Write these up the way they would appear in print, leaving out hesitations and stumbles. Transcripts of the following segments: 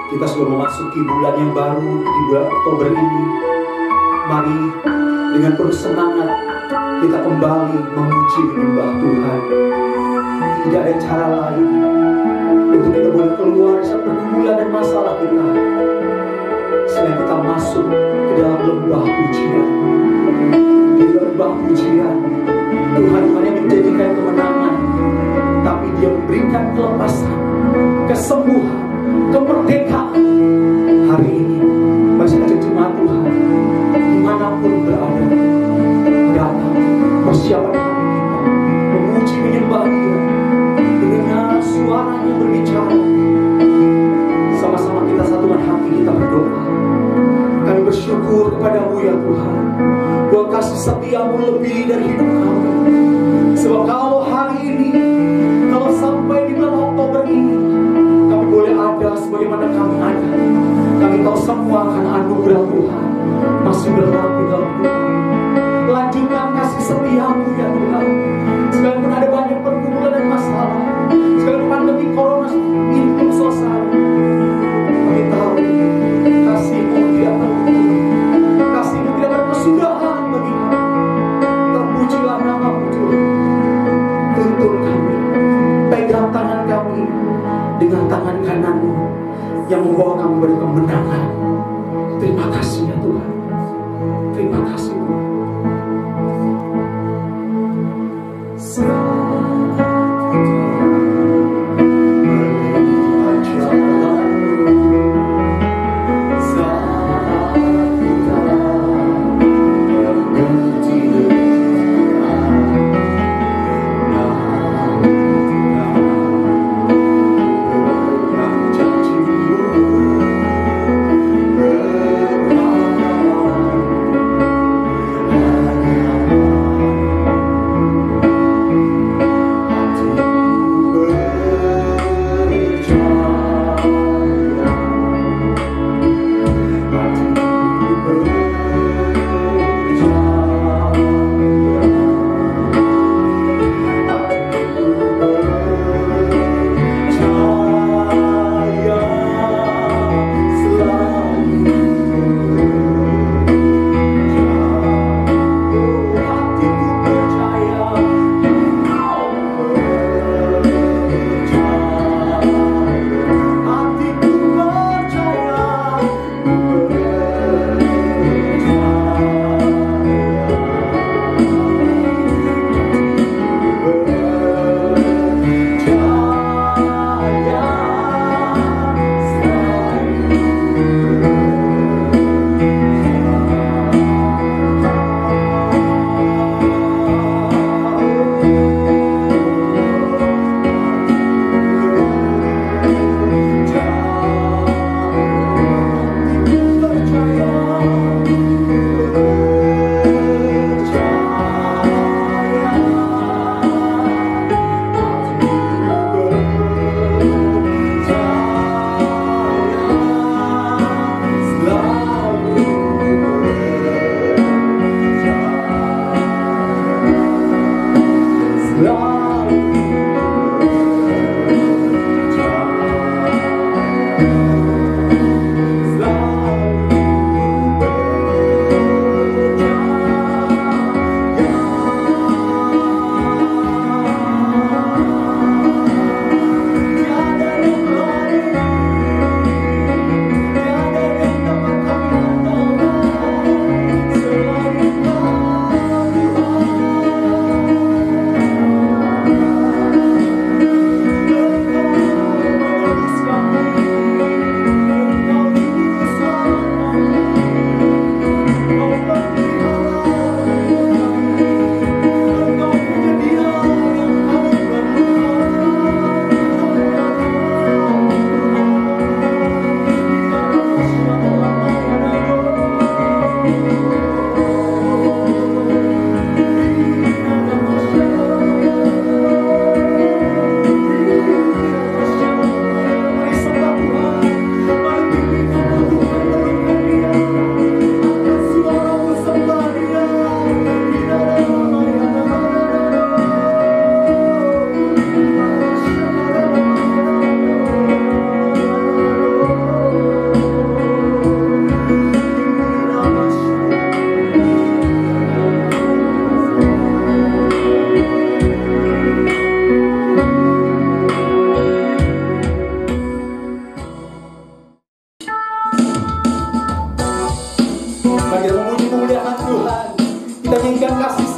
Kita sudah memasuki bulan yang baru di bulan Oktober ini. Mari dengan penuh semangat kita kembali memuji menyembah Tuhan. Tidak ada cara lain untuk kita boleh keluar dari pergumulan dan masalah kita selain kita masuk ke dalam lembah pujian. Di lembah pujian Tuhan hanya menjadikan kemenangan, tapi Dia memberikan kelepasan, kesembuhan, kemerdekaan. Hari ini masih ada jemaat Tuhan dimanapun berada, datang persiapan hati kita memuji menyembah Dia, mendengar suaranya berbicara. Sama-sama kita satukan hati kita berdoa. Kami bersyukur kepadamu ya Tuhan, buat kasih setiamu lebih dari hidup kami. Sebab kalau hari ini, kalau sampai di bulan Oktober ini kami boleh ada sebagaimana kami ada, kami tahu semua akan anugerah Tuhan masih berlaku dalam Tuhan. Lanjutkan kasih setiamu ya Tuhan. Sekalipun ada banyak pergumulan dan masalah, sekalipun pandemi corona ini belum selesai, kami tahu kasih-Mu tidak terukur, kasih-Mu tidak berkesudahan bagi kami. Terpujilah nama-Mu Tuhan. Tuntun kami, pegang tangan kami dengan tangan kanan-Mu yang membawa kami berkemenangan. Terima kasih ya Tuhan. Terima kasih Tuhan.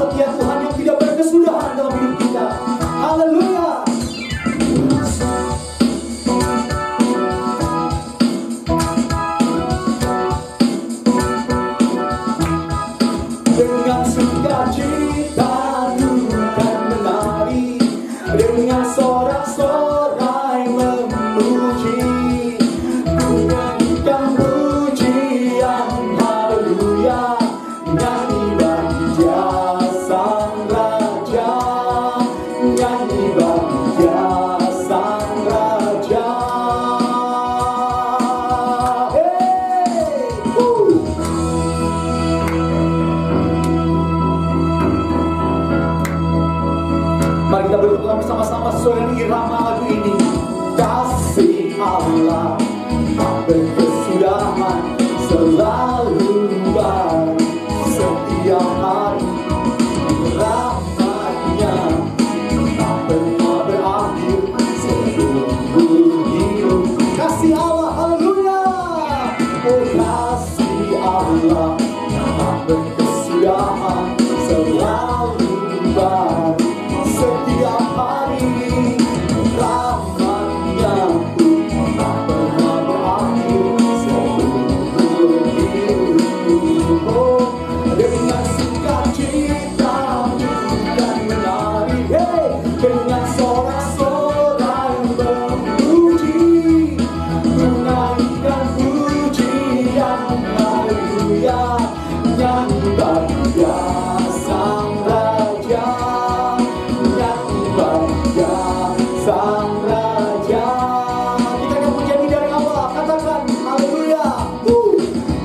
setia Tuhan yang tidak berkesudahan dalam hidup kita. Haleluya. Dengan sukacita bukan menari, dengan sorak-sorai memuji, ku nyanyikan pujian haleluya, nyanyi bagi Dia Sang Raja, nyanyi bagi Dia Sang Raja. Mari kita berdoa bersama-sama sesuai dengan irama lagu ini. Kasih Allah tak berkesudahan, selalu baru setiap hari, rahmat-Nya tak pernah berakhir seumur hidup. Kasih Allah, haleluya. Oh, kasih Allah tak berkesudahan, selalu baru setiap hari, rahmat-Nya pun tak pernah berakhir seumur hidup. Oh, dengan sukacita bukan menari, dengan sorak-sorai memuji, ku nyanyikan pujian haleluya, nyanyi bagi Dia Sang Raja, nyanyi bagi Dia Sang Raja. Kita akan menyanyi dari awal, katakan haleluya.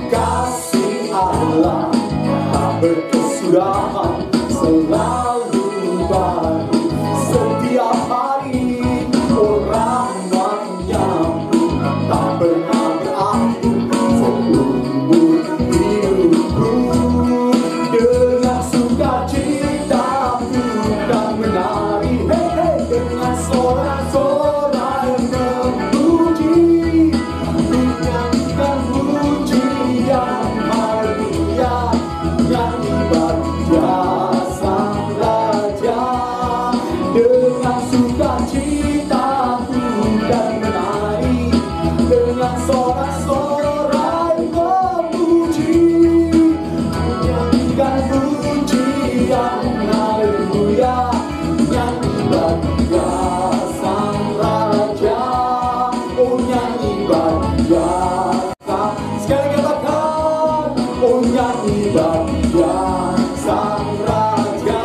Kasih Allah tak berkesudahan, selalu baru setiap hari, oh, rahmat-Nya pun tak pernah berakhir seumur hidupku. Dengan sukacita bukan menari, dengan sorak-sorai memuji, ku nyanyikan pujian haleluya, nyanyi bagi Dia Sang Raja. Dengan sukacita bukan menari, dengan sorak-sorai memuji, ku nyanyikan pujian haleluya, nyanyi bagi Dia Sang Raja. Oh, nyanyi bagi Dia Sang. Sekali katakan, oh, nyanyi bagi Dia Sang Raja.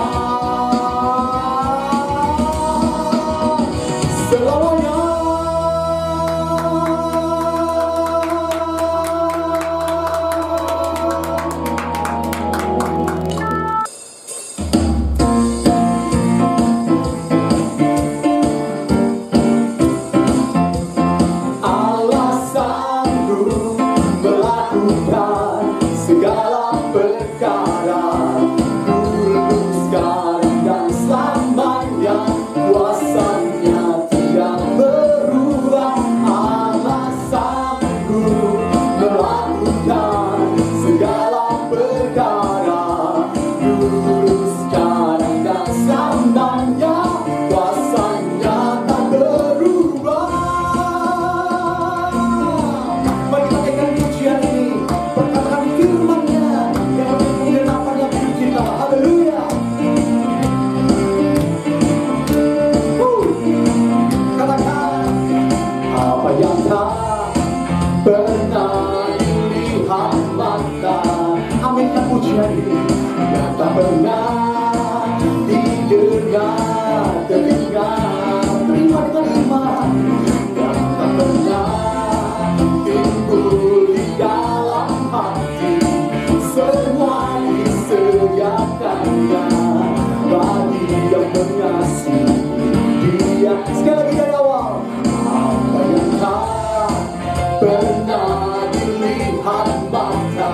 Selamanya. Allah sanggup melakukan segala perkara, dulu, sekarang, dan selamanya. Kuasa-Nya tidak berubah. Allah sanggup melakukan segala perkara, dulu, sekarang, dan selamanya. Kuasa-Nya tak berubah. Mari kita naikkan pujian ini, perkatakan firman-Nya yang kemudian apa yang hidup kita. Haleluya. Katakan apa yang tak pernah dilihat mata. Aminkan pujian ini, yang tak pernah didengar telinga. Terima dengan iman, yang tak pernah timbul di dalam hati, semua disediakannya bagi yang mengasihi Dia. Sekali lagi dari awal, apa yang tak pernah dilihat mata,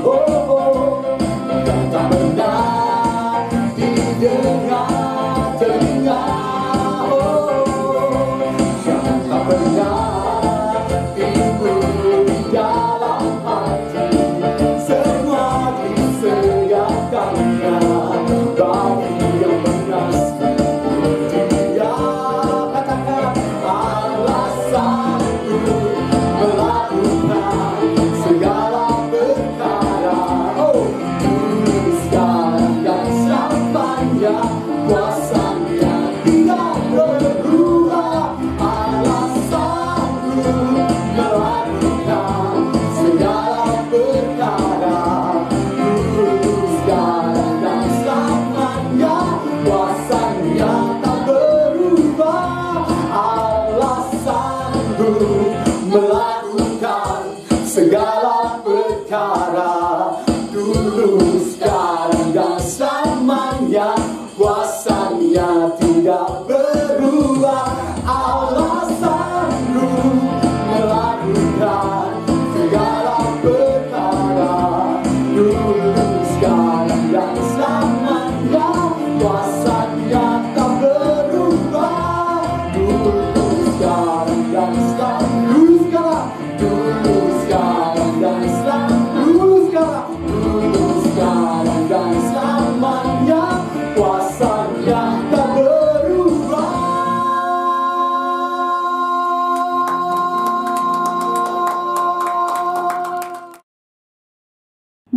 oh, oh, segala perkara, dulu, sekarang, dan selamanya. Kuasanya tidak berubah. Allah sanggup melakukan segala perkara, dulu, sekarang, dan selamanya. Kuasanya tak berubah. Dulu, sekarang, dan selamanya. Dulu, sekarang, dan selamanya. Dulu, sekarang, dan selamanya. Kuasanya tak berubah.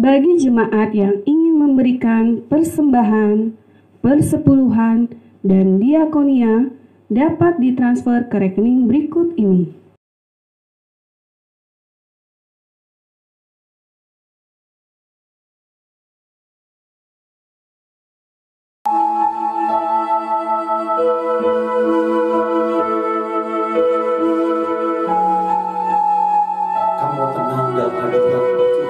Bagi jemaat yang ingin memberikan persembahan, persepuluhan, dan diakonia dapat ditransfer ke rekening berikut ini. Kamu tenang dalam hadirat Tuhan.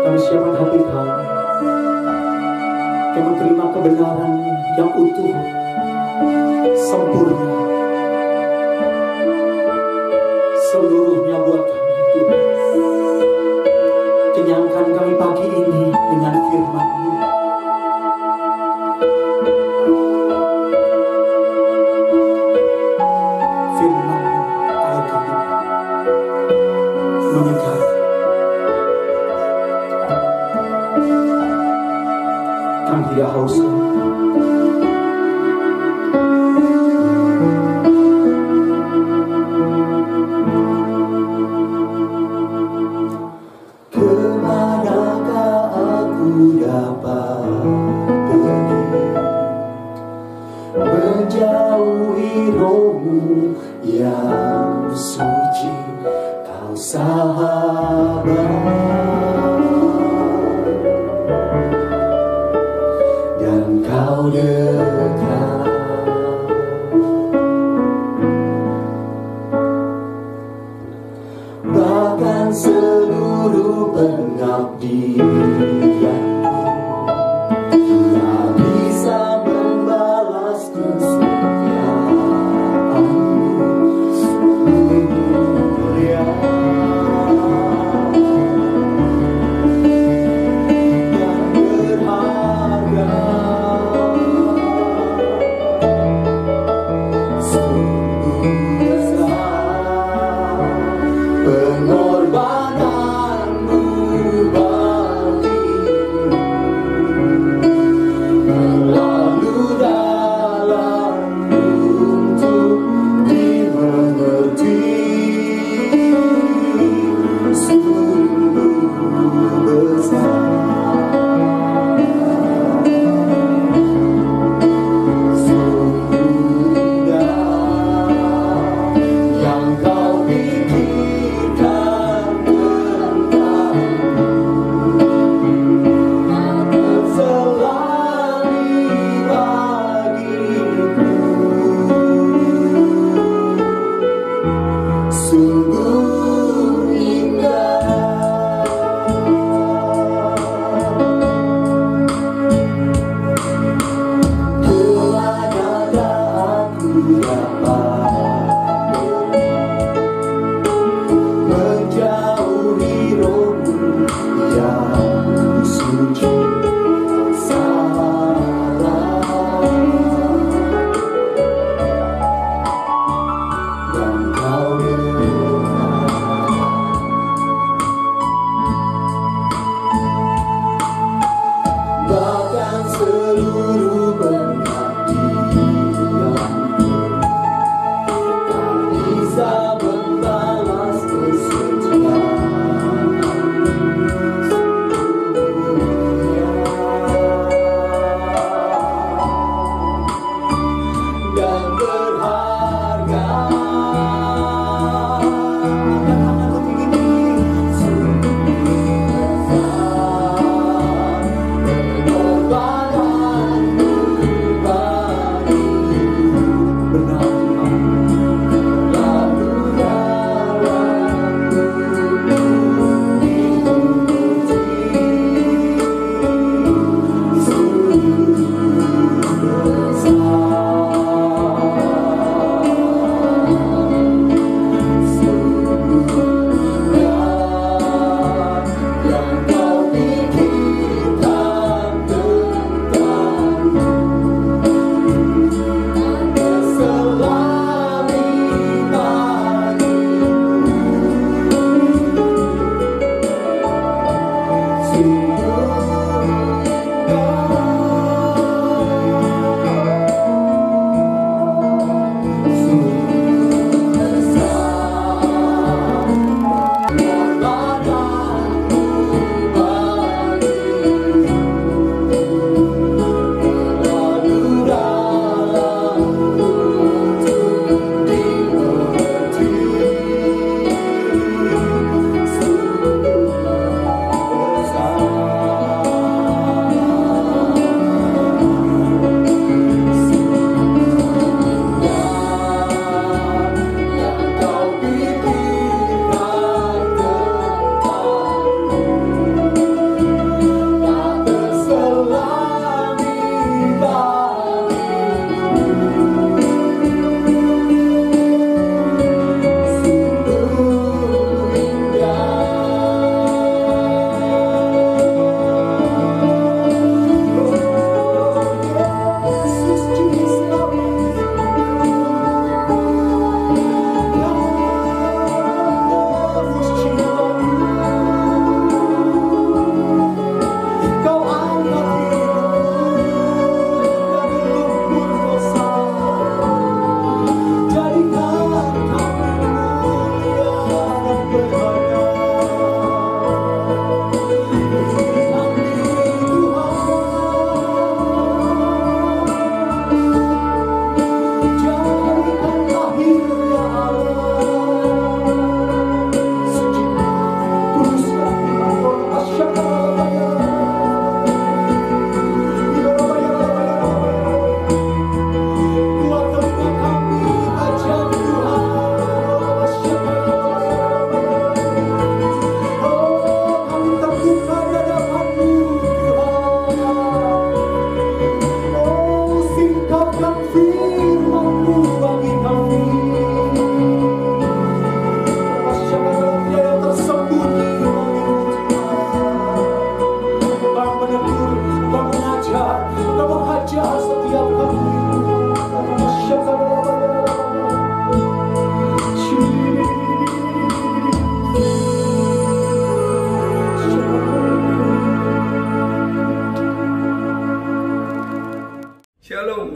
Kami siapkan hati kami. Kami terima kebenaran yang utuh, sempurna, seluruhnya buat kami Tuhan. Kenyangkan kami pagi ini dengan firman-Mu. Firman-Mu air hidup, menyegarkan. Kami tidak haus. Kemanakah aku dapat pergi, menjauhi rohmu yang suci, Kau sahabat dan Kau dekat. Bahkan seluruh pengabdianku tak bisa membalas kesetiaan-Mu. Mulia dan berharga, sungguh besar pengorbananmu bagiku, terlalu dalam untuk dimengerti. Sungguh besar, sungguh indah yang Kau pikirkan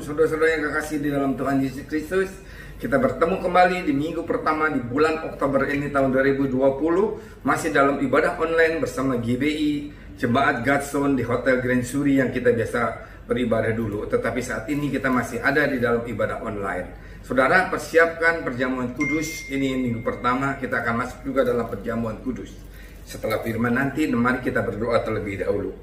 saudara-saudara yang kekasih di dalam Tuhan Yesus Kristus. Kita bertemu kembali di minggu pertama di bulan Oktober ini tahun 2020. Masih dalam ibadah online bersama GBI, Jemaat Godson di Hotel Grand Suri yang kita biasa beribadah dulu. Tetapi saat ini kita masih ada di dalam ibadah online. Saudara, persiapkan perjamuan kudus. Ini minggu pertama, kita akan masuk juga dalam perjamuan kudus. Setelah firman nanti, mari kita berdoa terlebih dahulu.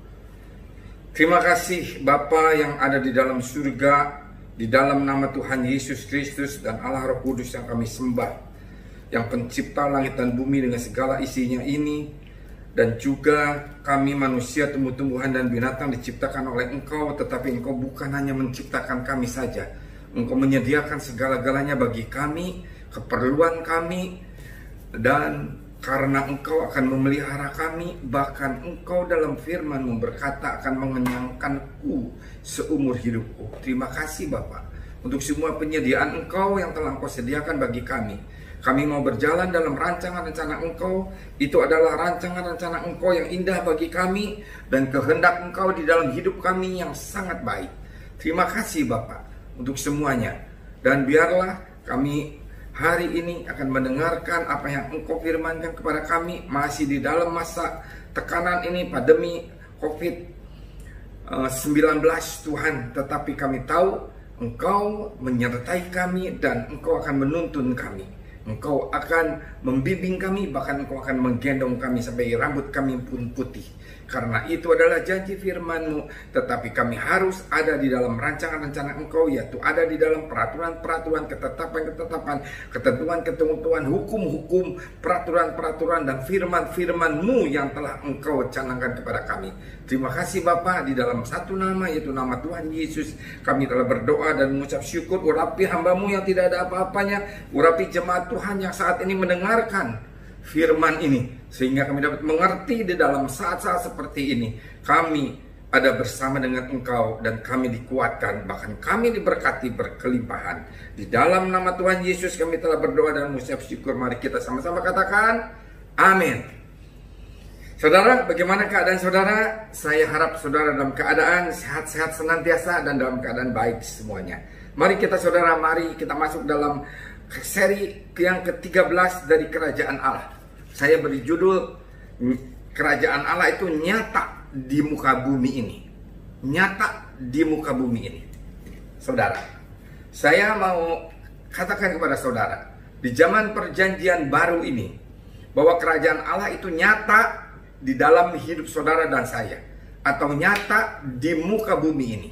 Terima kasih Bapa yang ada di dalam surga, di dalam nama Tuhan Yesus Kristus dan Allah Roh Kudus yang kami sembah, yang pencipta langit dan bumi dengan segala isinya ini, dan juga kami manusia, tumbuh-tumbuhan dan binatang diciptakan oleh Engkau, tetapi Engkau bukan hanya menciptakan kami saja, Engkau menyediakan segala-galanya bagi kami, keperluan kami, dan karena Engkau akan memelihara kami, bahkan Engkau dalam firman-Mu berkata akan mengenyangkanku seumur hidupku. Terima kasih Bapa untuk semua penyediaan Engkau yang telah Engkau sediakan bagi kami. Kami mau berjalan dalam rancangan rencana Engkau. Itu adalah rancangan rencana Engkau yang indah bagi kami dan kehendak Engkau di dalam hidup kami yang sangat baik. Terima kasih Bapa untuk semuanya. Dan biarlah kami hari ini akan mendengarkan apa yang Engkau firmankan kepada kami masih di dalam masa tekanan ini, pandemi COVID-19 Tuhan. Tetapi kami tahu Engkau menyertai kami dan Engkau akan menuntun kami. Engkau akan membimbing kami, bahkan Engkau akan menggendong kami sampai rambut kami pun putih. Karena itu adalah janji firman-Mu, tetapi kami harus ada di dalam rancangan rencana Engkau, yaitu ada di dalam peraturan-peraturan, ketetapan-ketetapan, ketentuan-ketentuan, hukum-hukum, peraturan-peraturan, dan firman-firman-Mu yang telah Engkau canangkan kepada kami. Terima kasih Bapa, di dalam satu nama, yaitu nama Tuhan Yesus, kami telah berdoa dan mengucap syukur. Urapi hamba-Mu yang tidak ada apa-apanya, urapi jemaat Tuhan yang saat ini mendengarkan firman ini, sehingga kami dapat mengerti di dalam saat-saat seperti ini. Kami ada bersama dengan Engkau dan kami dikuatkan, bahkan kami diberkati berkelimpahan. Di dalam nama Tuhan Yesus kami telah berdoa dan mengucap syukur. Mari kita sama-sama katakan amin. Saudara, bagaimana keadaan saudara? Saya harap saudara dalam keadaan sehat-sehat senantiasa dan dalam keadaan baik semuanya. Mari kita saudara, mari kita masuk dalam seri yang ke-13 dari Kerajaan Allah. Saya beri judul Kerajaan Allah itu nyata di muka bumi ini. Nyata di muka bumi ini. Saudara, saya mau katakan kepada saudara, di zaman perjanjian baru ini, bahwa Kerajaan Allah itu nyata di dalam hidup saudara dan saya, atau nyata di muka bumi ini,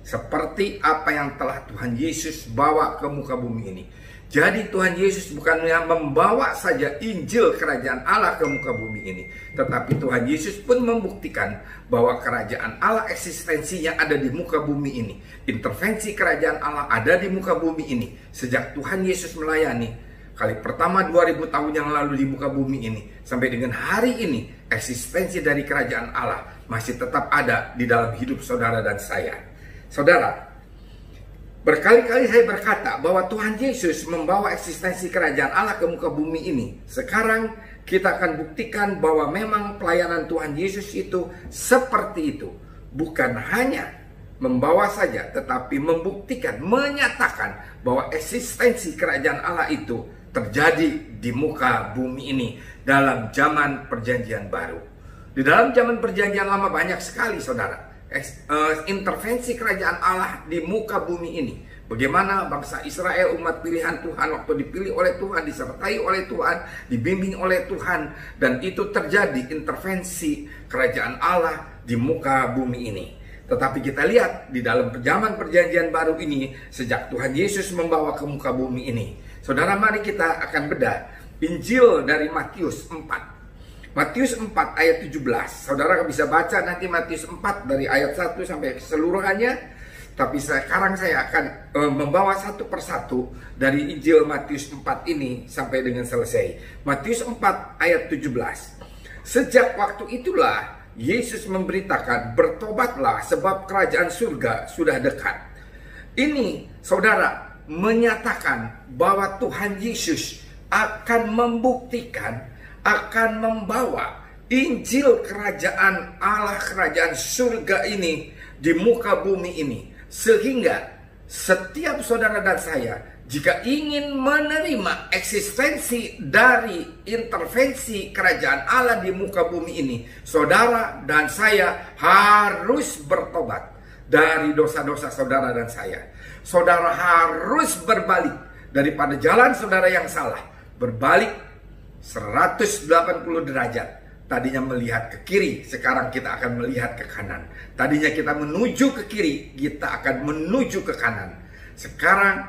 seperti apa yang telah Tuhan Yesus bawa ke muka bumi ini. Jadi Tuhan Yesus bukannya membawa saja Injil Kerajaan Allah ke muka bumi ini, tetapi Tuhan Yesus pun membuktikan bahwa Kerajaan Allah eksistensinya ada di muka bumi ini. Intervensi Kerajaan Allah ada di muka bumi ini. Sejak Tuhan Yesus melayani kali pertama 2000 tahun yang lalu di muka bumi ini, sampai dengan hari ini, eksistensi dari Kerajaan Allah masih tetap ada di dalam hidup saudara dan saya. Saudara, berkali-kali saya berkata bahwa Tuhan Yesus membawa eksistensi Kerajaan Allah ke muka bumi ini. Sekarang kita akan buktikan bahwa memang pelayanan Tuhan Yesus itu seperti itu. Bukan hanya membawa saja, tetapi membuktikan, menyatakan bahwa eksistensi Kerajaan Allah itu terjadi di muka bumi ini dalam zaman perjanjian baru. Di dalam zaman perjanjian lama banyak sekali saudara intervensi Kerajaan Allah di muka bumi ini. Bagaimana bangsa Israel, umat pilihan Tuhan, waktu dipilih oleh Tuhan, disertai oleh Tuhan, dibimbing oleh Tuhan, dan itu terjadi intervensi Kerajaan Allah di muka bumi ini. Tetapi kita lihat di dalam zaman perjanjian baru ini, sejak Tuhan Yesus membawa ke muka bumi ini, saudara, mari kita akan bedah Injil dari Matius 4. Matius 4 ayat 17. Saudara bisa baca nanti Matius 4 dari ayat 1 sampai keseluruhannya. Tapi sekarang saya akan membawa satu persatu dari Injil Matius 4 ini sampai dengan selesai. Matius 4 ayat 17. Sejak waktu itulah Yesus memberitakan, bertobatlah sebab kerajaan surga sudah dekat. Ini saudara menyatakan bahwa Tuhan Yesus akan membuktikan, akan membawa Injil kerajaan Allah, kerajaan surga ini di muka bumi ini. Sehingga setiap saudara dan saya, jika ingin menerima eksistensi dari intervensi kerajaan Allah di muka bumi ini, saudara dan saya harus bertobat dari dosa-dosa saudara dan saya. Saudara harus berbalik daripada jalan saudara yang salah, berbalik 180 derajat. Tadinya melihat ke kiri, sekarang kita akan melihat ke kanan. Tadinya kita menuju ke kiri, kita akan menuju ke kanan. Sekarang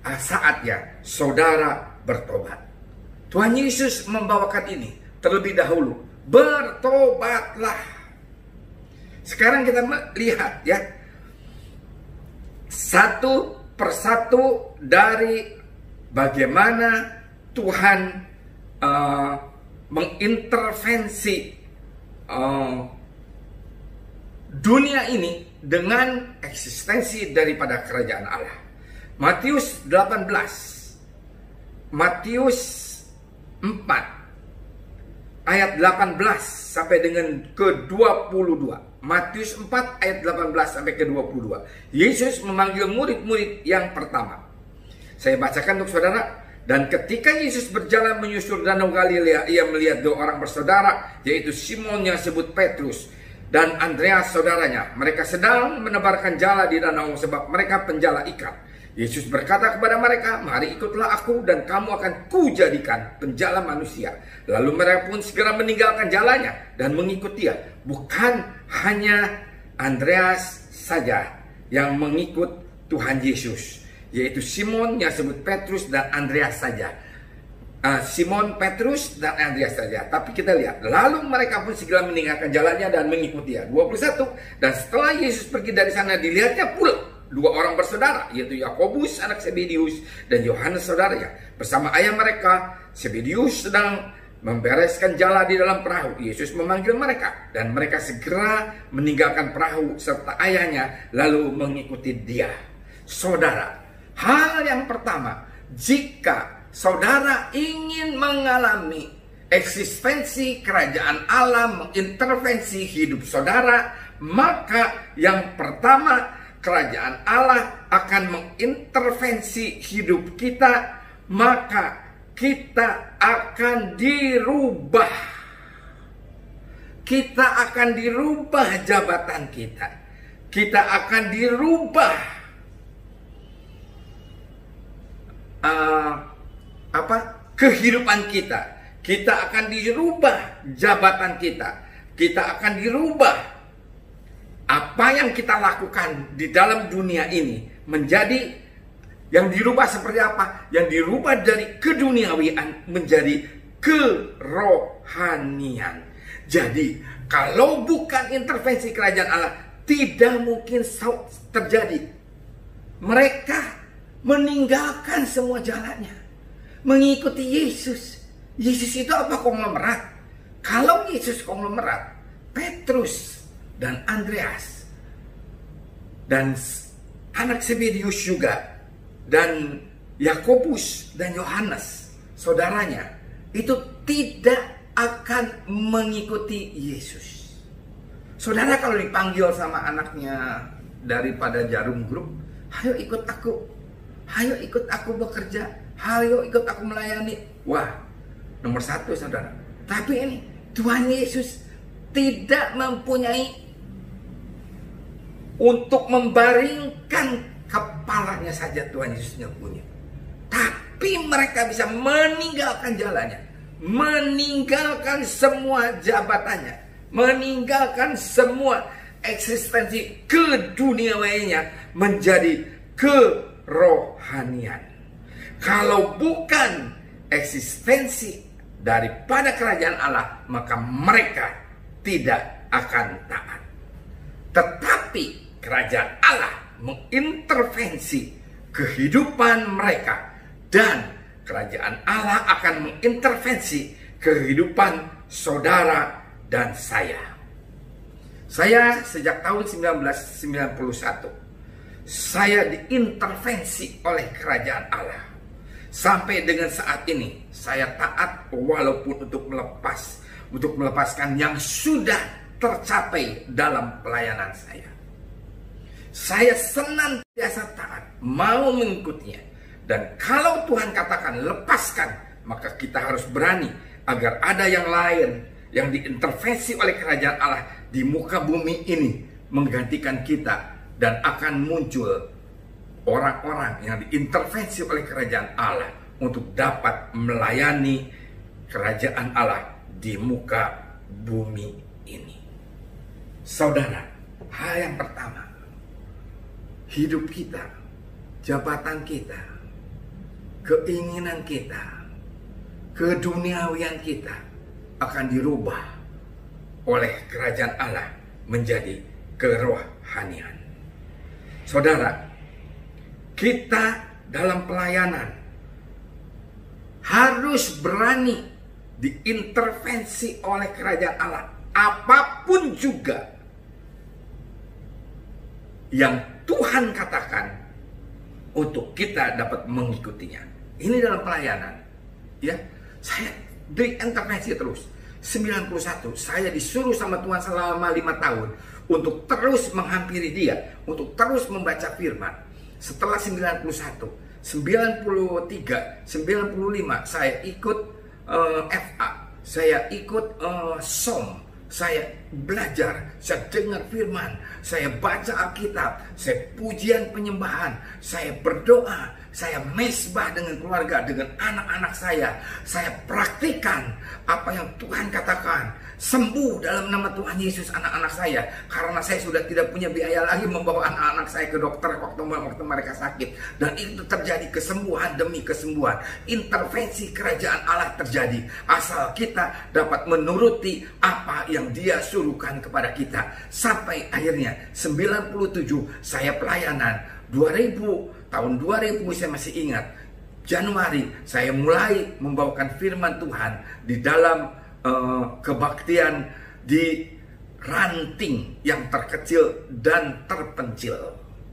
saatnya saudara bertobat. Tuhan Yesus membawakan ini terlebih dahulu. Bertobatlah. Sekarang kita lihat ya, satu persatu dari bagaimana Tuhan mengintervensi dunia ini dengan eksistensi daripada kerajaan Allah. Matius 18, Matius 4 ayat 18 sampai dengan ke-22. Matius 4 ayat 18 sampai ke-22. Yesus memanggil murid-murid yang pertama. Saya bacakan untuk saudara. Dan ketika Yesus berjalan menyusur danau Galilea, ia melihat dua orang bersaudara, yaitu Simon yang disebut Petrus dan Andreas saudaranya. Mereka sedang menebarkan jala di danau sebab mereka penjala ikan. Yesus berkata kepada mereka, "Mari ikutlah aku dan kamu akan kujadikan penjala manusia." Lalu mereka pun segera meninggalkan jalanya dan mengikut dia. Bukan hanya Andreas saja yang mengikut Tuhan Yesus, yaitu Simon yang disebut Petrus dan Andreas saja. Simon, Petrus, dan Andreas saja. Tapi kita lihat, lalu mereka pun segera meninggalkan jalannya dan mengikuti dia. 21. Dan setelah Yesus pergi dari sana, dilihatnya pula dua orang bersaudara, yaitu Yakobus anak Zebedius dan Yohanes saudaranya. Bersama ayah mereka, Zebedius sedang membereskan jala di dalam perahu. Yesus memanggil mereka dan mereka segera meninggalkan perahu serta ayahnya lalu mengikuti dia. Saudara, hal yang pertama, jika saudara ingin mengalami eksistensi kerajaan Allah mengintervensi hidup saudara, maka yang pertama, kerajaan Allah akan mengintervensi hidup kita, maka kita akan dirubah. Kita akan dirubah jabatan kita. Kita akan dirubah kehidupan kita. Kita akan dirubah jabatan kita. Kita akan dirubah apa yang kita lakukan di dalam dunia ini menjadi yang dirubah seperti apa? Yang dirubah dari keduniawian menjadi kerohanian. Jadi kalau bukan intervensi kerajaan Allah, tidak mungkin terjadi. Mereka meninggalkan semua jalannya, mengikuti Yesus. Yesus itu apa? Konglomerat. Kalau Yesus konglomerat, Petrus dan Andreas dan anak Zebedius juga dan Yakobus dan Yohanes saudaranya itu tidak akan mengikuti Yesus. Saudara kalau dipanggil sama anaknya daripada Jarum Group, "Ayo ikut aku, ayo ikut aku bekerja, ayo ikut aku melayani." Wah, nomor satu saudara. Tapi ini Tuhan Yesus tidak mempunyai untuk membaringkan kepalanya saja. Tuhan Yesusnya punya. Tapi mereka bisa meninggalkan jalannya, meninggalkan semua jabatannya, meninggalkan semua eksistensi keduniawiannya menjadi kerohanian. Kalau bukan eksistensi daripada kerajaan Allah, maka mereka tidak akan taat. Tetapi kerajaan Allah mengintervensi kehidupan mereka, dan kerajaan Allah akan mengintervensi kehidupan saudara dan saya. Saya sejak tahun 1991 saya diintervensi oleh kerajaan Allah. Sampai dengan saat ini saya taat walaupun untuk melepaskan yang sudah tercapai dalam pelayanan saya. Saya senantiasa taat, mau mengikutinya. Dan kalau Tuhan katakan lepaskan, maka kita harus berani agar ada yang lain yang diintervensi oleh kerajaan Allah di muka bumi ini menggantikan kita, dan akan muncul orang-orang yang diintervensi oleh kerajaan Allah untuk dapat melayani kerajaan Allah di muka bumi ini. Saudara, hal yang pertama, hidup kita, jabatan kita, keinginan kita, keduniawian kita akan dirubah oleh kerajaan Allah menjadi kerohanian. Saudara, kita dalam pelayanan harus berani diintervensi oleh kerajaan Allah, apapun juga yang Tuhan katakan untuk kita dapat mengikutinya. Ini dalam pelayanan, ya. Saya diintervensi terus. 91 saya disuruh sama Tuhan selama 5 tahun untuk terus menghampiri Dia, untuk terus membaca firman. Setelah 91, 93, 95 saya ikut FA, saya ikut SOM, saya belajar, saya dengar firman, saya baca Alkitab, saya pujian penyembahan, saya berdoa, saya mesbah dengan keluarga, dengan anak-anak saya praktikkan apa yang Tuhan katakan. Sembuh dalam nama Tuhan Yesus anak-anak saya, karena saya sudah tidak punya biaya lagi membawa anak-anak saya ke dokter waktu mereka sakit. Dan itu terjadi kesembuhan demi kesembuhan. Intervensi kerajaan Allah terjadi asal kita dapat menuruti apa yang Dia suruhkan kepada kita. Sampai akhirnya 97 saya pelayanan. Tahun 2000 saya masih ingat, Januari saya mulai membawakan firman Tuhan di dalam kebaktian di ranting yang terkecil dan terpencil,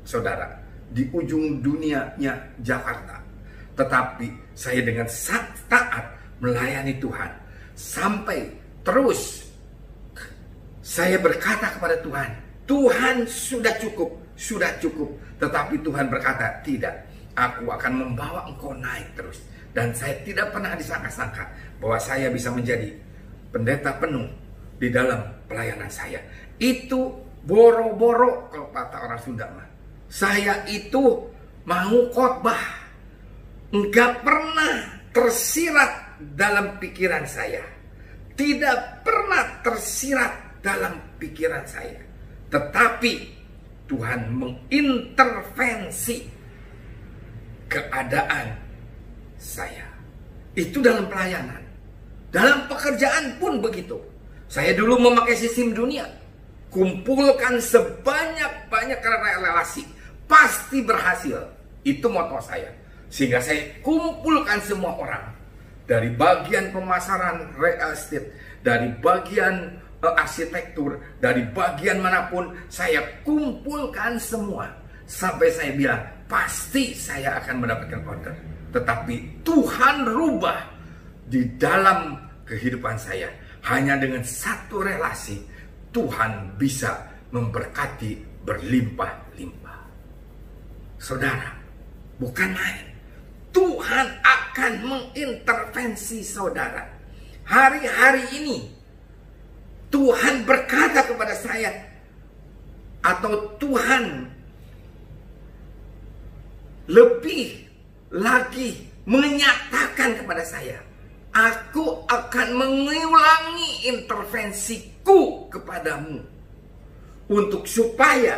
saudara, di ujung dunianya Jakarta. Tetapi saya dengan taat melayani Tuhan sampai terus saya berkata kepada Tuhan, Tuhan sudah cukup. Tetapi Tuhan berkata, tidak, aku akan membawa engkau naik terus. Dan saya tidak pernah disangka-sangka bahwa saya bisa menjadi pendeta penuh di dalam pelayanan saya. Itu boro-boro kalau kata orang Sunda mah. Saya itu mau khotbah, enggak pernah tersirat dalam pikiran saya. Tidak pernah tersirat dalam pikiran saya. Tetapi Tuhan mengintervensi keadaan saya. Itu dalam pelayanan. Dalam pekerjaan pun begitu. Saya dulu memakai sistem dunia. Kumpulkan sebanyak-banyak relasi. Pasti berhasil. Itu moto saya. Sehingga saya kumpulkan semua orang. Dari bagian pemasaran real estate. Dari bagian arsitektur. Dari bagian manapun. Saya kumpulkan semua. Sampai saya bilang, pasti saya akan mendapatkan order. Tetapi Tuhan rubah di dalam kehidupan saya. Hanya dengan satu relasi Tuhan bisa memberkati berlimpah-limpah. Saudara, bukan main. Tuhan akan mengintervensi saudara. Hari-hari ini Tuhan berkata kepada saya, atau Tuhan lebih lagi menyatakan kepada saya, aku akan mengulangi intervensiku kepadamu untuk supaya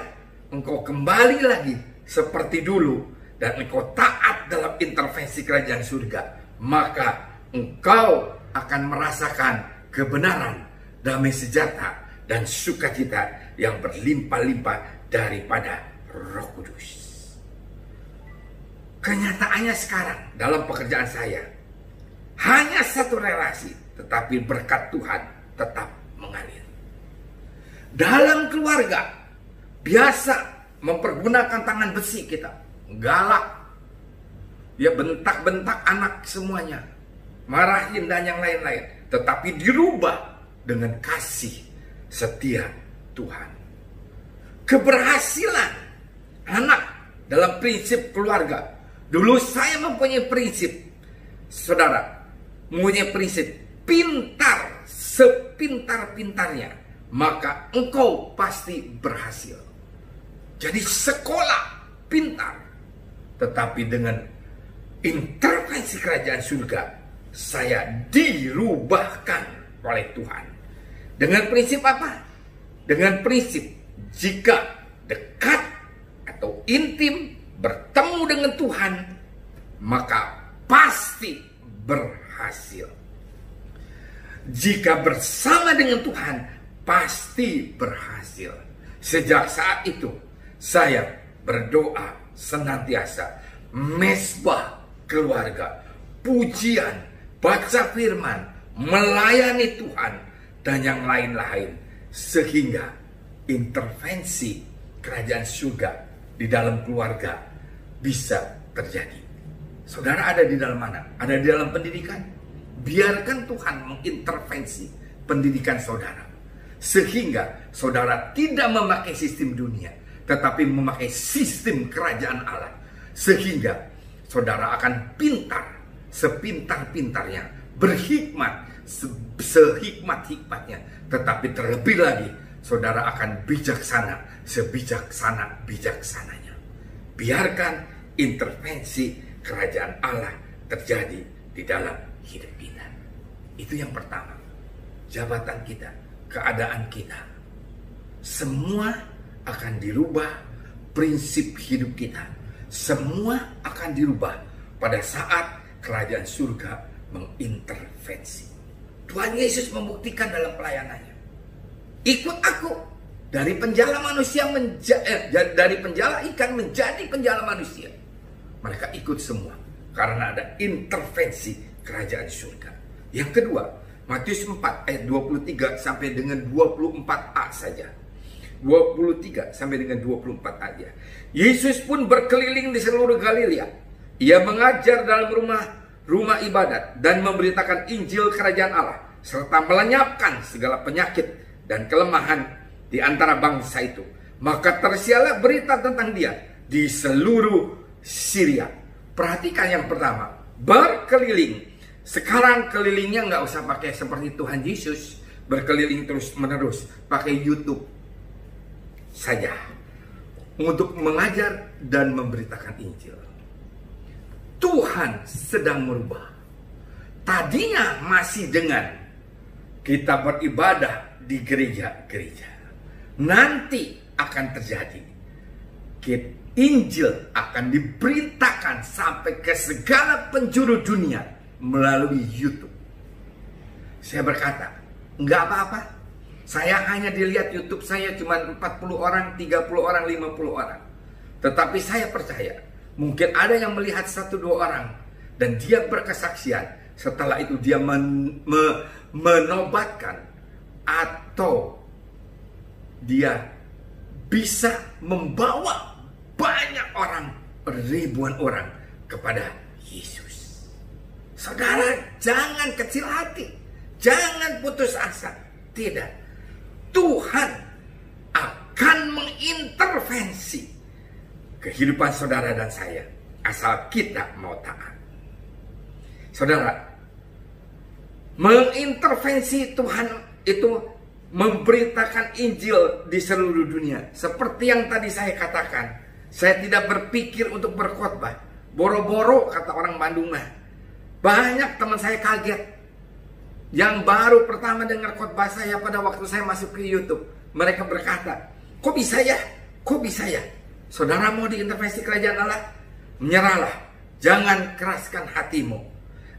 engkau kembali lagi seperti dulu dan engkau taat dalam intervensi kerajaan surga. Maka engkau akan merasakan kebenaran, damai sejahtera dan sukacita yang berlimpah-limpah daripada Roh Kudus. Kenyataannya sekarang dalam pekerjaan saya hanya satu relasi, tetapi berkat Tuhan tetap mengalir. Dalam keluarga biasa mempergunakan tangan besi kita, galak, ya bentak-bentak anak semuanya, marahin dan yang lain-lain. Tetapi dirubah dengan kasih setia Tuhan. Keberhasilan anak, dalam prinsip keluarga. Dulu saya mempunyai prinsip, saudara, mempunyai prinsip pintar sepintar-pintarnya, maka engkau pasti berhasil. Jadi sekolah pintar, tetapi dengan intervensi kerajaan surga, saya dirubahkan oleh Tuhan. Dengan prinsip apa? Dengan prinsip jika dekat atau intim bertemu dengan Tuhan, maka pasti berhasil. Jika bersama dengan Tuhan, pasti berhasil. Sejak saat itu, saya berdoa senantiasa, mesbah keluarga, pujian, baca firman, melayani Tuhan, dan yang lain-lain, sehingga intervensi kerajaan surga di dalam keluarga bisa terjadi. Saudara ada di dalam mana? Ada di dalam pendidikan? Biarkan Tuhan mengintervensi pendidikan saudara, sehingga saudara tidak memakai sistem dunia, tetapi memakai sistem kerajaan Allah, sehingga saudara akan pintar sepintar-pintarnya, berhikmat sehikmat-hikmatnya, tetapi terlebih lagi saudara akan bijaksana sebijaksana-bijaksananya. Biarkan intervensi kerajaan Allah terjadi di dalam hidup kita. Itu yang pertama. Jabatan kita, keadaan kita, semua akan dirubah. Prinsip hidup kita semua akan dirubah pada saat kerajaan surga mengintervensi. Tuhan Yesus membuktikan dalam pelayanannya. Ikut aku, dari penjala manusia dari penjala ikan menjadi penjala manusia. Mereka ikut semua karena ada intervensi kerajaan surga. Yang kedua, Matius 4 ayat 23 sampai dengan 24a saja. 23 sampai dengan 24 aja. Yesus pun berkeliling di seluruh Galilea. Ia mengajar dalam rumah ibadat dan memberitakan Injil kerajaan Allah, serta melenyapkan segala penyakit dan kelemahan di antara bangsa itu. Maka tersiarlah berita tentang dia di seluruh Syria. Perhatikan yang pertama, berkeliling. Sekarang kelilingnya nggak usah pakai seperti Tuhan Yesus berkeliling terus menerus, pakai YouTube saja untuk mengajar dan memberitakan Injil. Tuhan sedang merubah. Tadinya masih dengan kita beribadah di gereja-gereja. Nanti akan terjadi, Injil akan diberitakan sampai ke segala penjuru dunia melalui YouTube. Saya berkata, nggak apa-apa. Saya hanya dilihat YouTube saya cuma 40 orang, 30 orang, 50 orang. Tetapi saya percaya, mungkin ada yang melihat 1-2 orang dan dia berkesaksian. Setelah itu dia menobatkan atau dia bisa membawa banyak orang, ribuan orang kepada Yesus. Saudara, jangan kecil hati, jangan putus asa. Tidak. Tuhan akan mengintervensi kehidupan saudara dan saya, asal kita mau taat. Saudara, mengintervensi Tuhan itu memberitakan Injil di seluruh dunia. Seperti yang tadi saya katakan, saya tidak berpikir untuk berkhotbah. Boro-boro, kata orang Bandung mah. Banyak teman saya kaget yang baru pertama dengar khotbah saya pada waktu saya masuk ke YouTube. Mereka berkata, kok bisa ya? Kok bisa ya? Saudara mau diintervensi kerajaan Allah? Menyerahlah, jangan keraskan hatimu.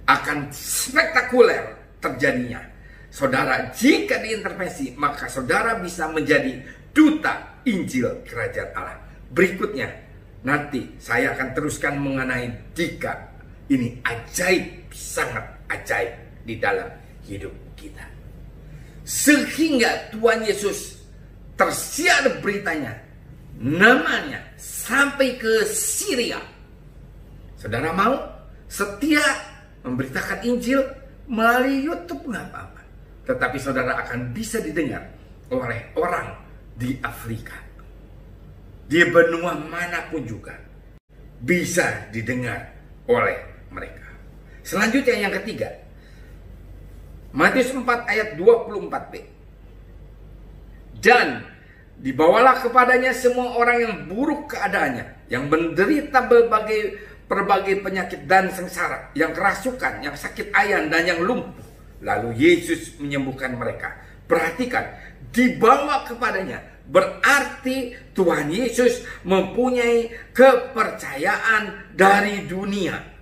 Akan spektakuler terjadinya. Saudara, jika diintervensi, maka saudara bisa menjadi duta Injil kerajaan Allah. Berikutnya, nanti saya akan teruskan mengenai jika ini ajaib, sangat ajaib di dalam hidup kita. Sehingga Tuhan Yesus tersiar beritanya, namanya sampai ke Syria. Saudara mau setia memberitakan Injil melalui YouTube, nggak apa-apa. Tetapi saudara akan bisa didengar oleh orang di Afrika. di benua manapun juga bisa didengar oleh mereka. Selanjutnya yang ketiga, Matius 4 ayat 24b. Dan dibawalah kepadanya semua orang yang buruk keadaannya, yang menderita berbagai penyakit dan sengsara, yang kerasukan, yang sakit ayan, dan yang lumpuh. Lalu Yesus menyembuhkan mereka. Perhatikan, dibawa kepadanya berarti Tuhan Yesus mempunyai kepercayaan dari dunia.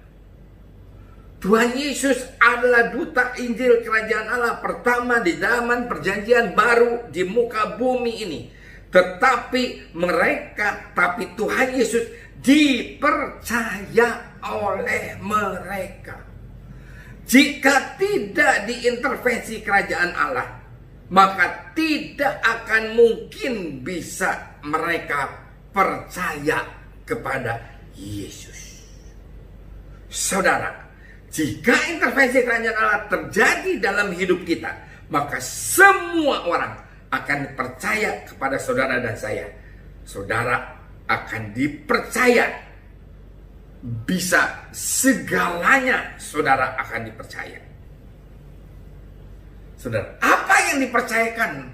Tuhan Yesus adalah duta Injil Kerajaan Allah pertama di zaman Perjanjian Baru di muka bumi ini. Tetapi Tuhan Yesus dipercaya oleh mereka. Jika tidak diintervensi Kerajaan Allah, maka tidak akan mungkin bisa mereka percaya kepada Yesus. Saudara, jika intervensi Kerajaan Allah terjadi dalam hidup kita, maka semua orang akan percaya kepada saudara dan saya. Saudara akan dipercaya. Bisa segalanya saudara akan dipercaya. Saudara, apa yang dipercayakan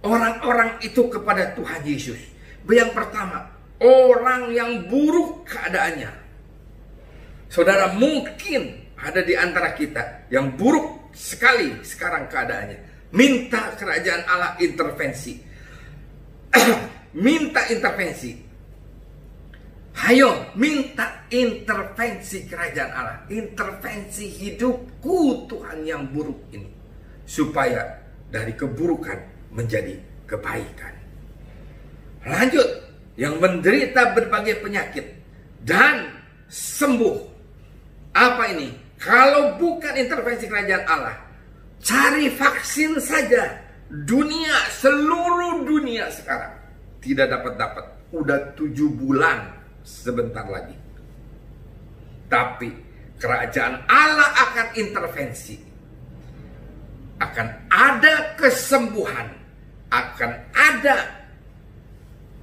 orang-orang itu kepada Tuhan Yesus? Yang pertama, orang yang buruk keadaannya. Saudara, mungkin ada di antara kita yang buruk sekali sekarang keadaannya. Minta Kerajaan Allah intervensi. Minta intervensi. Hayo, minta intervensi Kerajaan Allah. Intervensi hidupku Tuhan yang buruk ini. Supaya dari keburukan menjadi kebaikan. Lanjut, yang menderita berbagai penyakit dan sembuh. Apa ini? Kalau bukan intervensi Kerajaan Allah, cari vaksin saja. Seluruh dunia sekarang tidak dapat. Udah 7 bulan sebentar lagi. Tapi Kerajaan Allah akan intervensi. Akan ada kesembuhan. Akan ada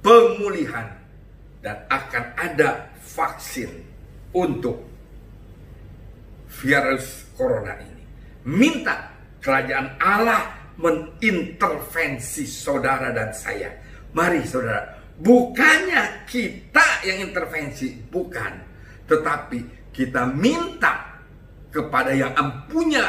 pemulihan. Dan akan ada vaksin untuk virus corona ini. Minta Kerajaan Allah mengintervensi saudara dan saya. Mari saudara, bukannya kita yang intervensi, bukan. Tetapi kita minta kepada yang punya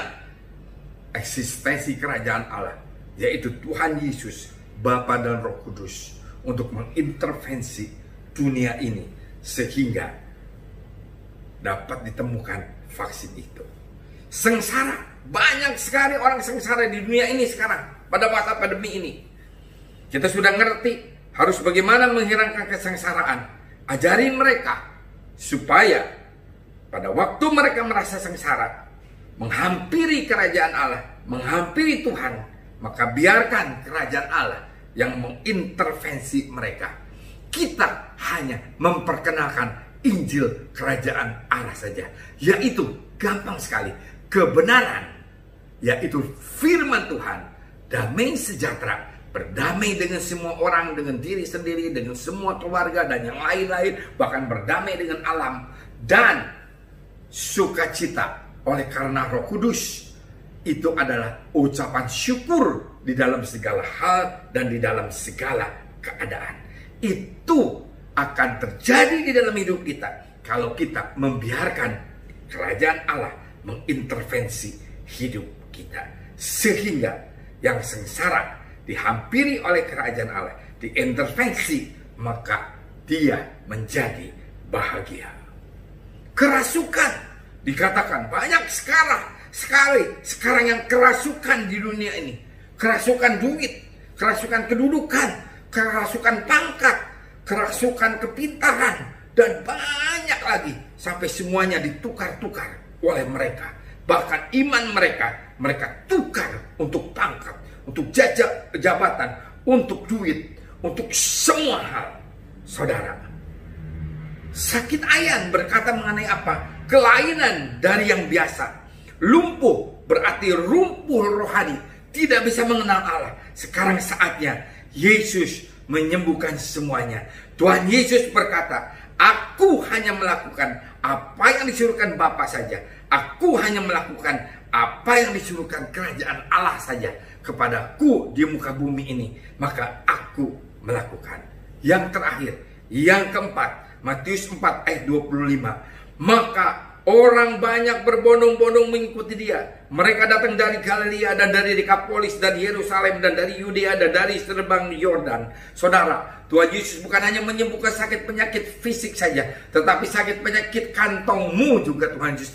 eksistensi Kerajaan Allah, yaitu Tuhan Yesus, Bapa dan Roh Kudus, untuk mengintervensi dunia ini sehingga dapat ditemukan vaksin itu. Sengsara, banyak sekali orang sengsara di dunia ini sekarang pada masa pandemi ini. Kita sudah ngerti harus bagaimana menghilangkan kesengsaraan. Ajarin mereka supaya pada waktu mereka merasa sengsara, menghampiri Kerajaan Allah, menghampiri Tuhan, maka biarkan Kerajaan Allah yang mengintervensi mereka. Kita hanya memperkenalkan Injil Kerajaan Allah saja, yaitu gampang sekali, kebenaran, yaitu firman Tuhan, damai sejahtera, berdamai dengan semua orang, dengan diri sendiri, dengan semua keluarga dan yang lain-lain, bahkan berdamai dengan alam, dan sukacita oleh karena Roh Kudus. Itu adalah ucapan syukur di dalam segala hal dan di dalam segala keadaan. Itu akan terjadi di dalam hidup kita kalau kita membiarkan Kerajaan Allah mengintervensi hidup kita, sehingga yang sengsara dihampiri oleh Kerajaan Allah, diintervensi, maka dia menjadi bahagia. Kerasukan dikatakan banyak sekarang yang kerasukan di dunia ini. Kerasukan duit, kerasukan kedudukan, kerasukan pangkat, kerasukan kepintaran, dan banyak lagi, sampai semuanya ditukar-tukar oleh mereka. Bahkan iman mereka tukar untuk pangkat, untuk jabatan, untuk duit, untuk semua hal. Saudara, sakit ayan berkata mengenai apa? Kelainan dari yang biasa. Lumpuh berarti lumpuh rohani, tidak bisa mengenal Allah. Sekarang saatnya Yesus menyembuhkan semuanya. Tuhan Yesus berkata, aku hanya melakukan apa yang disuruhkan Bapa saja. Aku hanya melakukan apa yang disuruhkan kerajaan Allah saja kepadaku di muka bumi ini. Maka aku melakukan. Yang terakhir, yang keempat, Matius 4 ayat 25. Maka orang banyak berbondong-bondong mengikuti dia. Mereka datang dari Galilea dan dari Dekapolis, dari Yerusalem dan dari Yudea dan dari seberang Yordan. Saudara, Tuhan Yesus bukan hanya menyembuhkan sakit penyakit fisik saja, tetapi sakit penyakit kantongmu juga Tuhan Yesus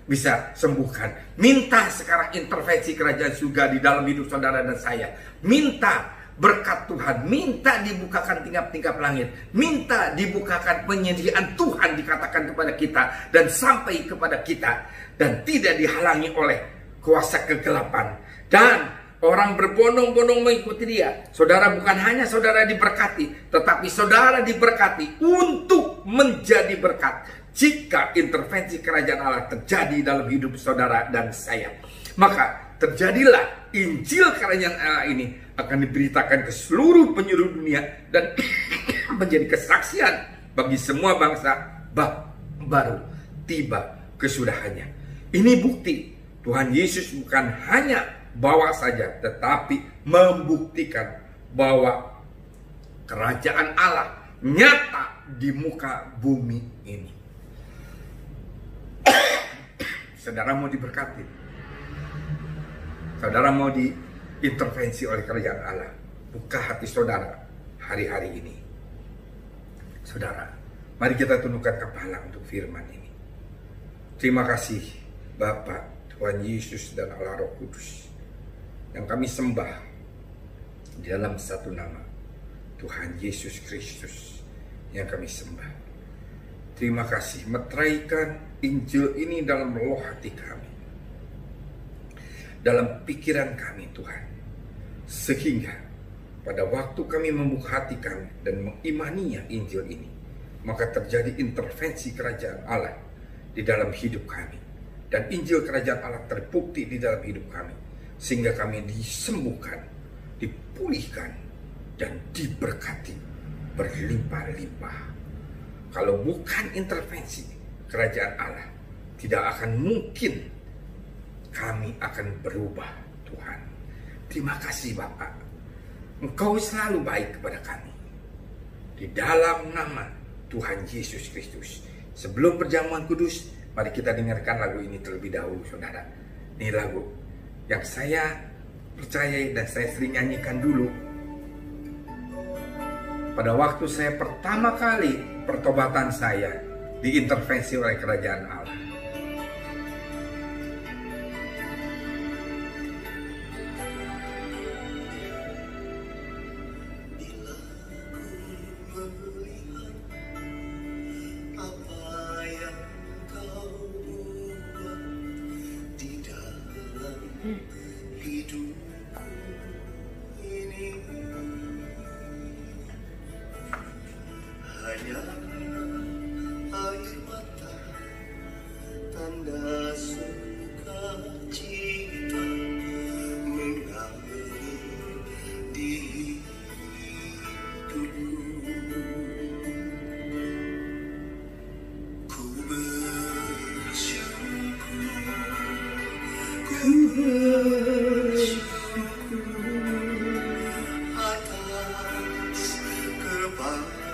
bisa sembuhkan. Minta sekarang intervensi kerajaan surga di dalam hidup saudara dan saya. Minta berkat Tuhan, minta dibukakan tingkap-tingkap langit, minta dibukakan penyediaan Tuhan dikatakan kepada kita dan sampai kepada kita dan tidak dihalangi oleh kuasa kegelapan. Dan orang berbondong-bondong mengikuti dia. Saudara, bukan hanya saudara diberkati, tetapi saudara diberkati untuk menjadi berkat jika intervensi kerajaan Allah terjadi dalam hidup saudara dan saya. Maka terjadilah Injil kerajaan Allah ini akan diberitakan ke seluruh penjuru dunia dan menjadi kesaksian bagi semua bangsa baru tiba kesudahannya. Ini bukti Tuhan Yesus bukan hanya bawa saja, tetapi membuktikan bahwa kerajaan Allah nyata di muka bumi ini. Saudara mau diberkati, saudara mau diintervensi oleh kerajaan Allah, buka hati saudara hari-hari ini. Saudara, mari kita tundukkan kepala untuk firman ini. Terima kasih Bapa, Tuhan Yesus dan Allah Roh Kudus yang kami sembah di dalam satu nama, Tuhan Yesus Kristus yang kami sembah. Terima kasih, meteraikan Injil ini dalam roh hati kami, dalam pikiran kami Tuhan, sehingga pada waktu kami membuka hati kami dan mengimaninya Injil ini, maka terjadi intervensi kerajaan Allah di dalam hidup kami, dan Injil kerajaan Allah terbukti di dalam hidup kami, sehingga kami disembuhkan, dipulihkan, dan diberkati berlimpah-limpah. Kalau bukan intervensi kerajaan Allah, tidak akan mungkin kami akan berubah, Tuhan. Terima kasih Bapak, Engkau selalu baik kepada kami. Di dalam nama Tuhan Yesus Kristus. Sebelum perjamuan kudus, mari kita dengarkan lagu ini terlebih dahulu, saudara. Ini lagu yang saya percaya dan saya sering nyanyikan dulu pada waktu saya pertama kali pertobatan saya diintervensi oleh kerajaan Allah. Atas kebaikan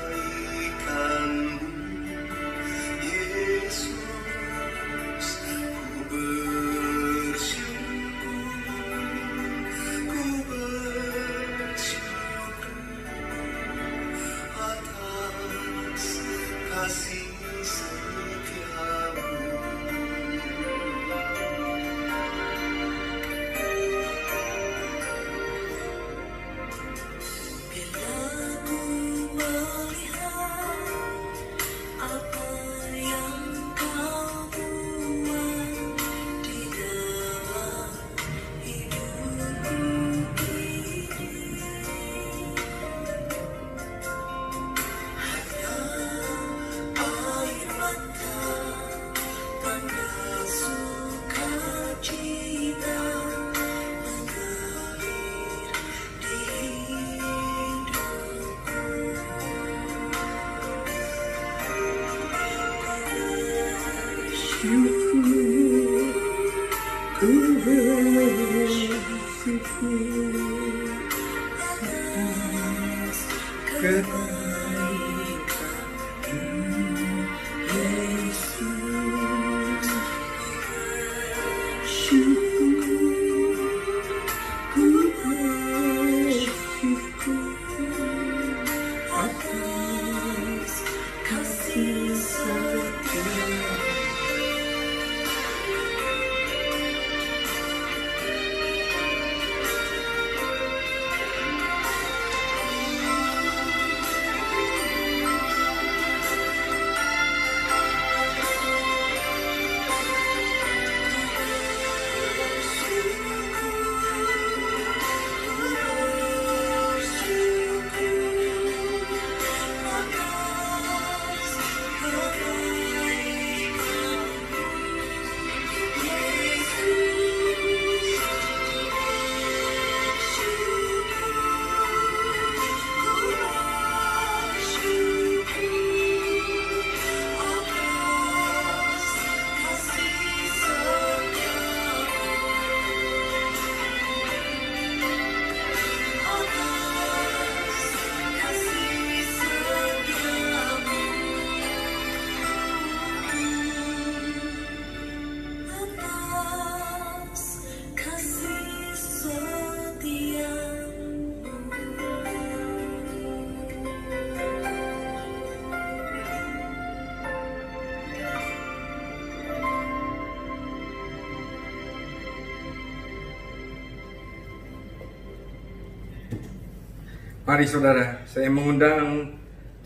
Mari saudara, saya mengundang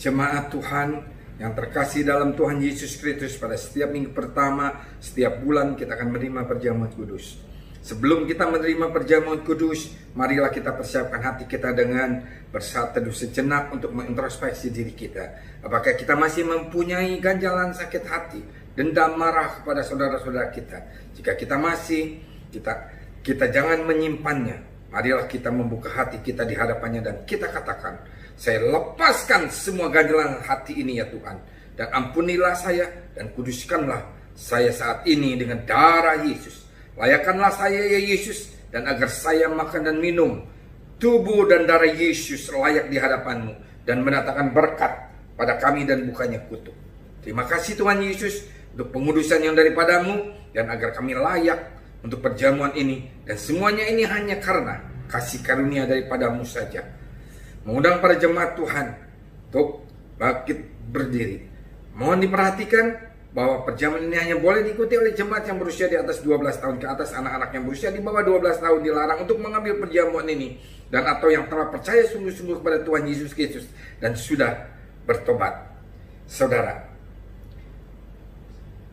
jemaat Tuhan yang terkasih dalam Tuhan Yesus Kristus pada setiap minggu pertama, setiap bulan kita akan menerima perjamuan kudus. Sebelum kita menerima perjamuan kudus, marilah kita persiapkan hati kita dengan bersaat teduh sejenak untuk mengintrospeksi diri kita. Apakah kita masih mempunyai ganjalan sakit hati, dendam, marah kepada saudara-saudara kita? Jika kita masih, kita jangan menyimpannya. Marilah kita membuka hati kita di hadapannya dan kita katakan, saya lepaskan semua ganjalan hati ini ya Tuhan. Dan ampunilah saya dan kuduskanlah saya saat ini dengan darah Yesus. Layakanlah saya ya Yesus, dan agar saya makan dan minum tubuh dan darah Yesus layak di hadapanmu dan mendatangkan berkat pada kami dan bukannya kutuk. Terima kasih Tuhan Yesus untuk pengudusan yang daripadamu, dan agar kami layak untuk perjamuan ini, dan semuanya ini hanya karena kasih karunia daripadamu saja. Mengundang para jemaat Tuhan untuk bangkit berdiri. Mohon diperhatikan bahwa perjamuan ini hanya boleh diikuti oleh jemaat yang berusia di atas 12 tahun ke atas. Anak-anak yang berusia di bawah 12 tahun dilarang untuk mengambil perjamuan ini, dan atau yang telah percaya sungguh-sungguh kepada Tuhan Yesus Kristus dan sudah bertobat. Saudara,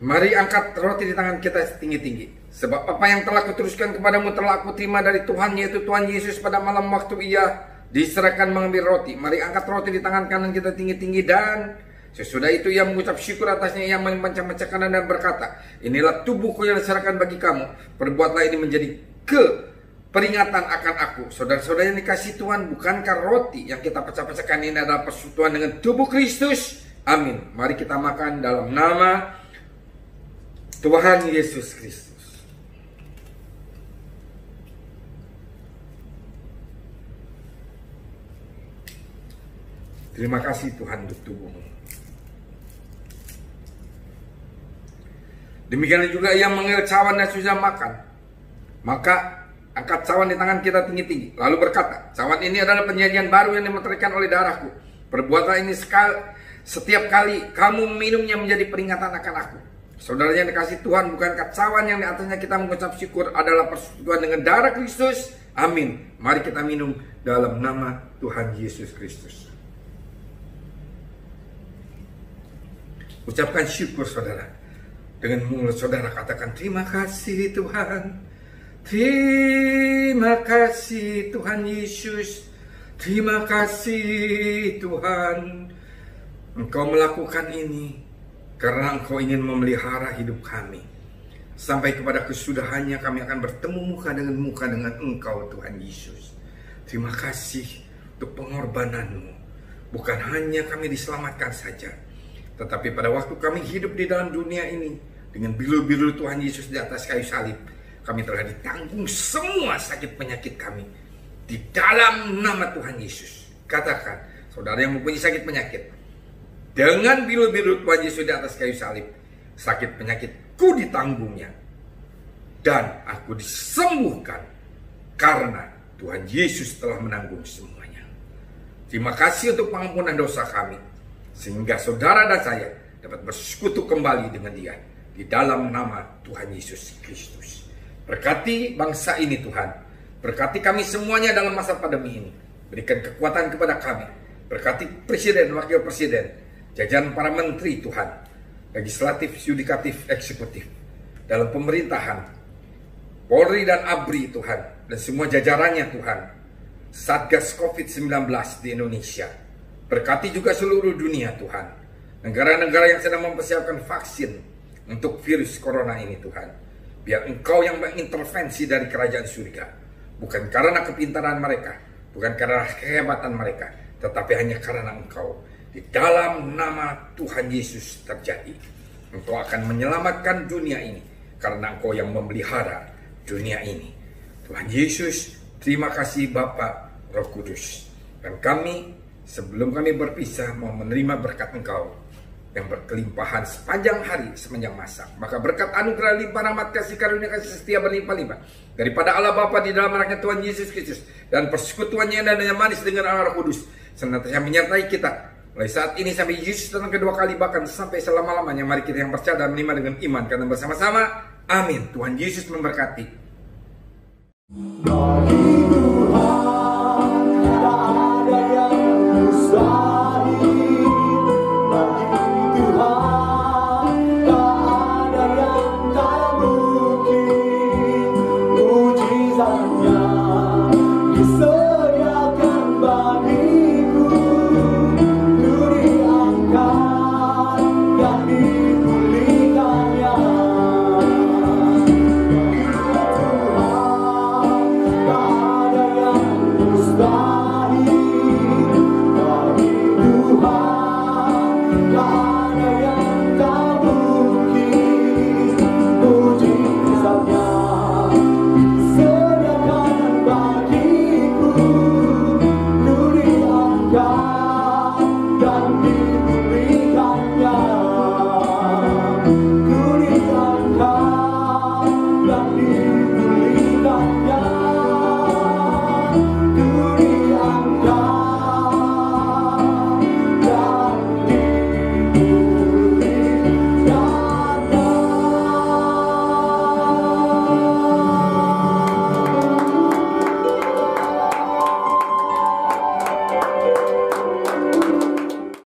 mari angkat roti di tangan kita tinggi-tinggi. Sebab apa yang telah kuteruskan kepadamu telah aku terima dari Tuhan, yaitu Tuhan Yesus pada malam waktu ia diserahkan mengambil roti. Mari angkat roti di tangan kanan kita tinggi-tinggi, dan sesudah itu ia mengucap syukur atasnya, ia memecah-mecahkan dan berkata, inilah tubuhku yang diserahkan bagi kamu. Perbuatlah ini menjadi peringatan akan aku. Saudara-saudara yang dikasih Tuhan, bukankah roti yang kita pecah-pecahkan ini adalah persekutuan dengan tubuh Kristus? Amin. Mari kita makan dalam nama Tuhan Yesus Kristus. Terima kasih Tuhan untuk tubuhmu. Demikian juga ia mengambil cawan dan sudah makan. Maka angkat cawan di tangan kita tinggi-tinggi, lalu berkata, cawan ini adalah perjanjian baru yang dimeteraikan oleh darahku. Perbuatlah ini setiap kali kamu minumnya menjadi peringatan akan aku. Saudara yang dikasih Tuhan, bukankah cawan yang di atasnya kita mengucap syukur adalah persekutuan dengan darah Kristus? Amin. Mari kita minum dalam nama Tuhan Yesus Kristus. Ucapkan syukur saudara. Dengan mulut saudara katakan, terima kasih Tuhan. Terima kasih Tuhan Yesus. Terima kasih Tuhan. Engkau melakukan ini karena Engkau ingin memelihara hidup kami. Sampai kepada kesudahannya kami akan bertemu muka dengan Engkau Tuhan Yesus. Terima kasih untuk pengorbananmu. Bukan hanya kami diselamatkan saja, tetapi pada waktu kami hidup di dalam dunia ini dengan bilu-bilu Tuhan Yesus di atas kayu salib, kami telah ditanggung semua sakit penyakit kami di dalam nama Tuhan Yesus. Katakan, saudara yang mempunyai sakit penyakit, dengan biru-biru Tuhan Yesus di atas kayu salib, sakit penyakitku ditanggungnya, dan aku disembuhkan karena Tuhan Yesus telah menanggung semuanya. Terima kasih untuk pengampunan dosa kami, sehingga saudara dan saya dapat bersekutu kembali dengan Dia di dalam nama Tuhan Yesus Kristus. Berkati bangsa ini Tuhan, berkati kami semuanya dalam masa pandemi ini. Berikan kekuatan kepada kami. Berkati presiden, wakil presiden, jajaran para menteri Tuhan, legislatif, yudikatif, eksekutif, dalam pemerintahan, Polri dan ABRI Tuhan, dan semua jajarannya Tuhan, Satgas COVID-19 di Indonesia. Berkati juga seluruh dunia Tuhan, negara-negara yang sedang mempersiapkan vaksin untuk virus corona ini Tuhan. Biar Engkau yang mengintervensi dari kerajaan surga, bukan karena kepintaran mereka, bukan karena kehebatan mereka, tetapi hanya karena Engkau. Di dalam nama Tuhan Yesus terjadi. Engkau akan menyelamatkan dunia ini karena Engkau yang memelihara dunia ini. Tuhan Yesus, terima kasih Bapa, Roh Kudus. Dan kami, sebelum kami berpisah, mau menerima berkat Engkau yang berkelimpahan sepanjang hari, sepanjang masa. Maka berkat anugerah limpah rahmat kasih karunia kasih setia berlimpah-limpah daripada Allah Bapa di dalam anaknya Tuhan Yesus Kristus, dan persekutuannya dan yang manis dengan Allah Roh Kudus senantiasa menyertai kita mulai saat ini sampai Yesus datang kedua kali, bahkan sampai selama-lamanya. Mari kita yang percaya dan menerima dengan iman karena bersama-sama. Amin. Tuhan Yesus memberkati.